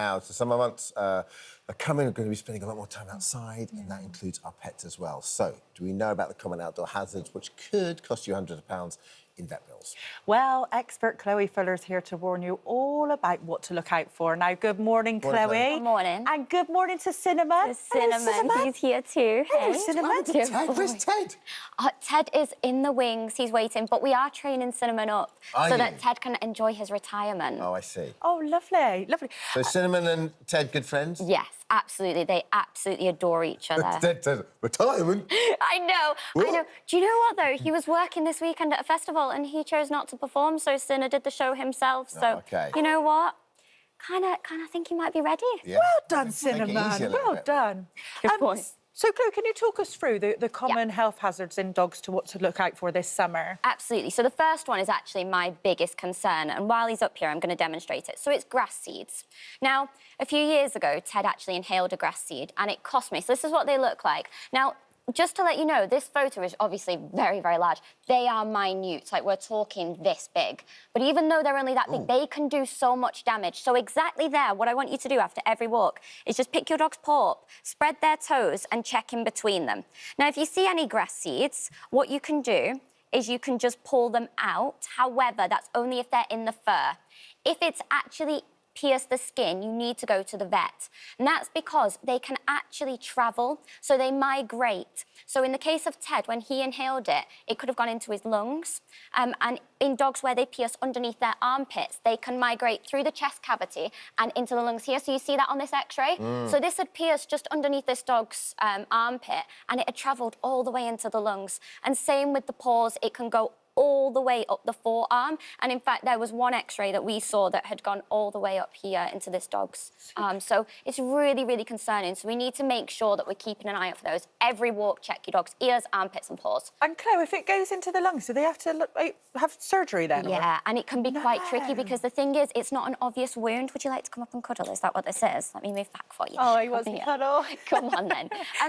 Now, so summer months are coming. We're going to be spending a lot more time outside, and that includes our pets as well. So, do we know about the common outdoor hazards which could cost you hundreds of pounds in vet bills? Well, expert Chloe Fuller's here to warn you all about what to look out for. Now, good morning, Chloe. Good morning. And good morning to Cinnamon. Cinnamon, he's here too. Hello, Hey. Cinnamon. Where's Ted? Ted is in the wings, he's waiting, but we are training Cinnamon up so that you? Ted can enjoy his retirement. Oh, I see. Oh, lovely, lovely. So Cinnamon and Ted, good friends? Yes, absolutely. They absolutely adore each other. Ted says, retirement? I know. Do you know what, though? He was working this weekend at a festival and he chose not to perform, so Cinna did the show himself. So, okay. You know what? Kind of think he might be ready. Yeah. Well done, Cinnamon. Well done. Good point. So, Chloe, can you talk us through the common health hazards in dogs to what to look out for this summer? Absolutely. So the first one is actually my biggest concern, and while he's up here, I'm going to demonstrate it. So it's grass seeds. Now, a few years ago, Ted actually inhaled a grass seed, and it cost me. So this is what they look like. Now, just to let you know, this photo is obviously very, very large. They are minute, like we're talking this big. But even though they're only that big, they can do so much damage. So exactly there, what I want you to do after every walk is just pick your dog's paw up, spread their toes and check in between them. Now, if you see any grass seeds, what you can do is you can just pull them out. However, that's only if they're in the fur. If it's actually pierce the skin, you need to go to the vet. And that's because they can actually travel, so they migrate. So in the case of Ted, when he inhaled it, it could have gone into his lungs. And in dogs where they pierce underneath their armpits, they can migrate through the chest cavity and into the lungs here. So you see that on this x-ray? So this had pierced just underneath this dog's armpit, and it had travelled all the way into the lungs. And same with the paws, it can go all the way up the forearm. And in fact, there was one x-ray that we saw that had gone all the way up here into this dog's arm. So it's really, really concerning. So we need to make sure that we're keeping an eye out for those. Every walk, check your dog's ears, armpits and paws. And Chloe, if it goes into the lungs, do they have to have surgery then? Yeah, and it can be quite tricky because the thing is, it's not an obvious wound. Would you like to come up and cuddle? Is that what this is? Let me move back for you. Oh, he wants to cuddle. Come on then.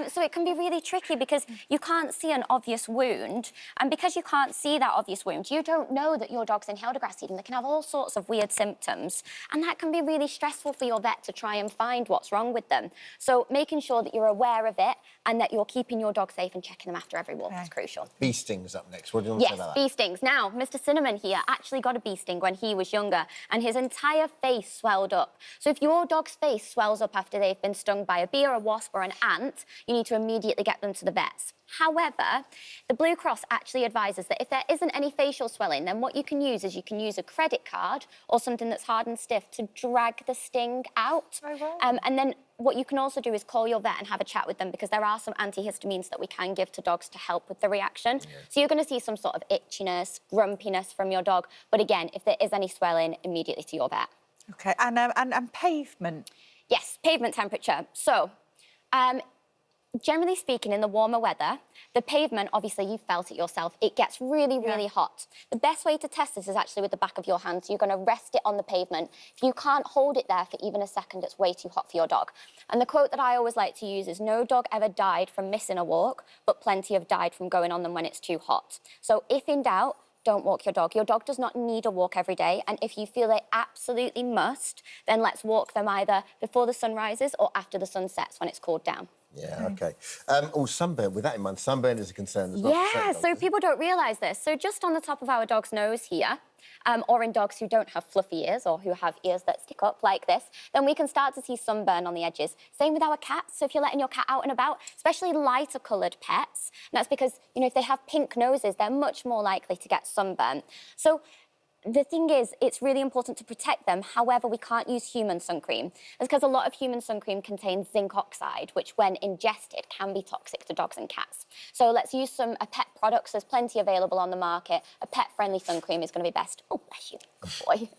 So it can be really tricky because you can't see an obvious wound. And because you can't see that obvious wound, you don't know that your dog's inhaled a grass seed, and they can have all sorts of weird symptoms. And that can be really stressful for your vet to try and find what's wrong with them. So making sure that you're aware of it and that you're keeping your dog safe and checking them after every walk is crucial. Bee stings up next. What do you want to say about that? Yes, bee stings. Now, Mr. Cinnamon here actually got a bee sting when he was younger, and his entire face swelled up. So if your dog's face swells up after they've been stung by a bee or a wasp or an ant, you need to immediately get them to the vets. However, the Blue Cross actually advises that if there isn't any facial swelling, then what you can use is you can use a credit card or something that's hard and stiff to drag the sting out. Oh, wow. And then what you can also do is call your vet and have a chat with them, because there are some antihistamines that we can give to dogs to help with the reaction. So you're going to see some sort of itchiness, grumpiness from your dog. But again, if there is any swelling, immediately to your vet. OK, and pavement? Yes, pavement temperature. So, generally speaking, in the warmer weather, the pavement, obviously you've felt it yourself, it gets really, really hot. The best way to test this is actually with the back of your hand. So you're going to rest it on the pavement. If you can't hold it there for even a second, it's way too hot for your dog. And the quote that I always like to use is, no dog ever died from missing a walk, but plenty have died from going on them when it's too hot. So if in doubt, don't walk your dog. Your dog does not need a walk every day. And if you feel they absolutely must, then let's walk them either before the sun rises or after the sun sets when it's cooled down. Yeah, OK. Sunburn, with that in mind, sunburn is a concern as well. Yeah, so people don't realise this. So just on the top of our dog's nose here, or in dogs who don't have fluffy ears or who have ears that stick up like this, then we can start to see sunburn on the edges. Same with our cats. So if you're letting your cat out and about, especially lighter coloured pets, and that's because, you know, if they have pink noses, they're much more likely to get sunburn. So the thing is, it's really important to protect them. However, we can't use human sun cream. It's because a lot of human sun cream contains zinc oxide, which when ingested can be toxic to dogs and cats. So let's use some pet products. There's plenty available on the market. A pet-friendly sun cream is going to be best. Oh, bless you. Good boy.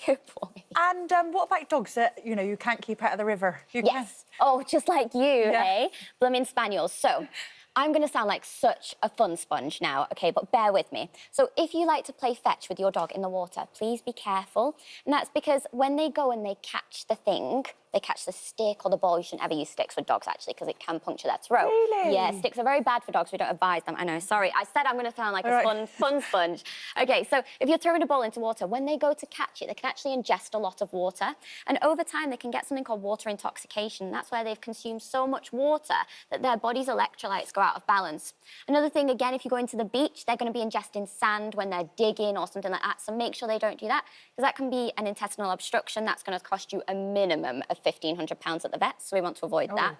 Good boy. And what about dogs that, you know, you can't keep out of the river? Yes. Oh, just like you, eh? Blooming spaniels. So I'm going to sound like such a fun sponge now, OK, but bear with me. So if you like to play fetch with your dog in the water, please be careful. And that's because when they go and they catch the thing, they catch the stick or the ball. You shouldn't ever use sticks with dogs, actually, because it can puncture their throat. Really? Yeah, sticks are very bad for dogs. We don't advise them. I know, sorry. I said I'm going to sound like a fun sponge. OK, so if you're throwing a ball into water, when they go to catch it, they can actually ingest a lot of water. And over time, they can get something called water intoxication. That's where they've consumed so much water that their body's electrolytes go out of balance. Another thing, again, if you go into the beach, they're going to be ingesting sand when they're digging or something like that. So make sure they don't do that, because that can be an intestinal obstruction. That's going to cost you a minimum of £1,500 at the vet. So we want to avoid that.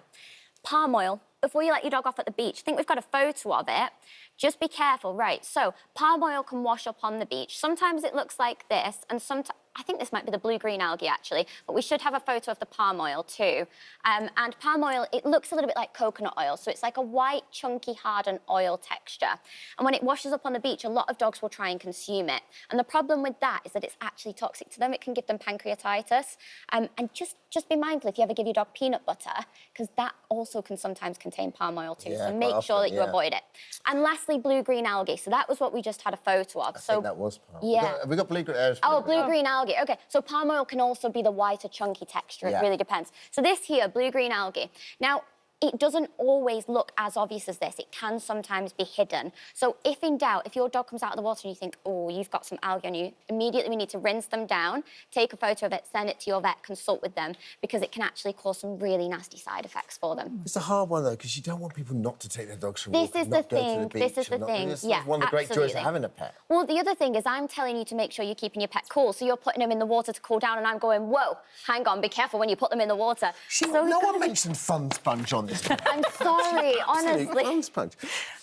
Palm oil. Before you let your dog off at the beach, I think we've got a photo of it. Just be careful, right? So palm oil can wash up on the beach. Sometimes it looks like this, and sometimes, I think this might be the blue-green algae, actually, but we should have a photo of the palm oil, too. And palm oil, it looks a little bit like coconut oil, so it's like a white, chunky, hardened oil texture. And when it washes up on the beach, a lot of dogs will try and consume it. And the problem with that is that it's actually toxic to them. It can give them pancreatitis. And just be mindful if you ever give your dog peanut butter, because that also can sometimes contain palm oil, too. Yeah, so make sure that you avoid it. And lastly, blue-green algae. So that was what we just had a photo of. I think that was palm. Yeah. Have we got blue-green? Blue-green algae. OK, so palm oil can also be the whiter, chunky texture. It really depends. So this here, blue-green algae. Now, it doesn't always look as obvious as this. It can sometimes be hidden. So if in doubt, if your dog comes out of the water and you think, oh, you've got some algae on you, immediately we need to rinse them down, take a photo of it, send it to your vet, consult with them, because it can actually cause some really nasty side effects for them. It's a hard one, though, because you don't want people not to take their dogs for a walk. This is the thing. This is the thing. Yeah, one of the great joys of having a pet. Well, the other thing is I'm telling you to make sure you're keeping your pet cool. So you're putting them in the water to cool down, and I'm going, whoa, hang on, be careful when you put them in the water. No one mentioned Fun Sponge on this one. I'm sorry, honestly. Fun Sponge.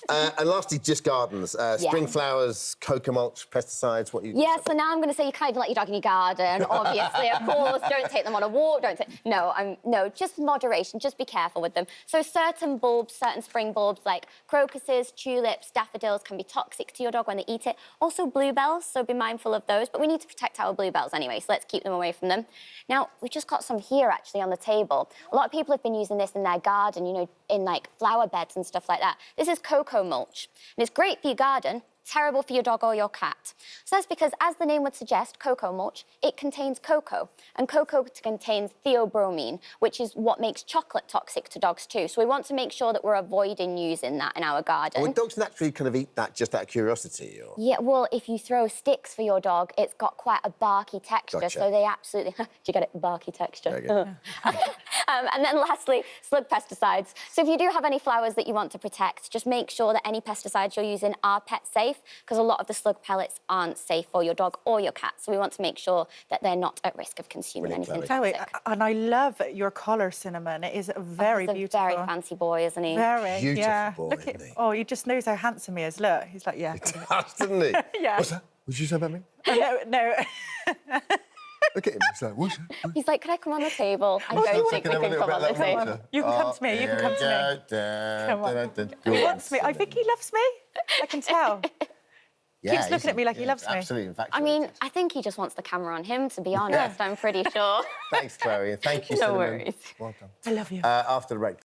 And lastly, just gardens. Spring flowers, cocoa mulch, pesticides, what you... Yeah, so now I'm going to say you can't even let your dog in your garden, obviously, of course. Don't take them on a walk, No, just moderation, just be careful with them. So certain bulbs, certain spring bulbs, like crocuses, tulips, daffodils, can be toxic to your dog when they eat it. Also bluebells, so be mindful of those. But we need to protect our bluebells anyway, so let's keep them away from them. Now, we've just got some here, actually, on the table. A lot of people have been using this in their garden, you know, in, like, flower beds and stuff like that. This is cocoa mulch, and it's great for your garden, terrible for your dog or your cat. So that's because, as the name would suggest, cocoa mulch, it contains cocoa. And cocoa contains theobromine, which is what makes chocolate toxic to dogs too. So we want to make sure that we're avoiding using that in our garden. Would dogs naturally kind of eat that just out of curiosity? Or? Yeah, well, if you throw sticks for your dog, it's got quite a barky texture. Gotcha. So they absolutely... Do you get it? Barky texture. Very good. And then lastly, slug pesticides. So if you do have any flowers that you want to protect, just make sure that any pesticides you're using are pet safe, because a lot of the slug pellets aren't safe for your dog or your cat. So we want to make sure that they're not at risk of consuming anything toxic. And I love your colour, Cinnamon. It is very beautiful. He's a very fancy boy, isn't he? Very, Beautiful boy, Look isn't he? Oh, he just knows how handsome he is. Look, he's like, yeah. He does, doesn't he? Yeah. What's that? What did you say about me? No. Look at him. He's like, what's that? He's like, could I come on the table? I'm you going want to to have a come little on bit the of that table. water? You can come to me. You can come to me. Come on. He wants me. I think he loves me. I can tell. Yeah, Keeps looking at me like he loves me. Absolutely, in fact. I mean, I think he just wants the camera on him, to be honest. I'm pretty sure. Thanks, Chloe. Thank you, No Cinnamon. worries. Well done. I love you. After the break.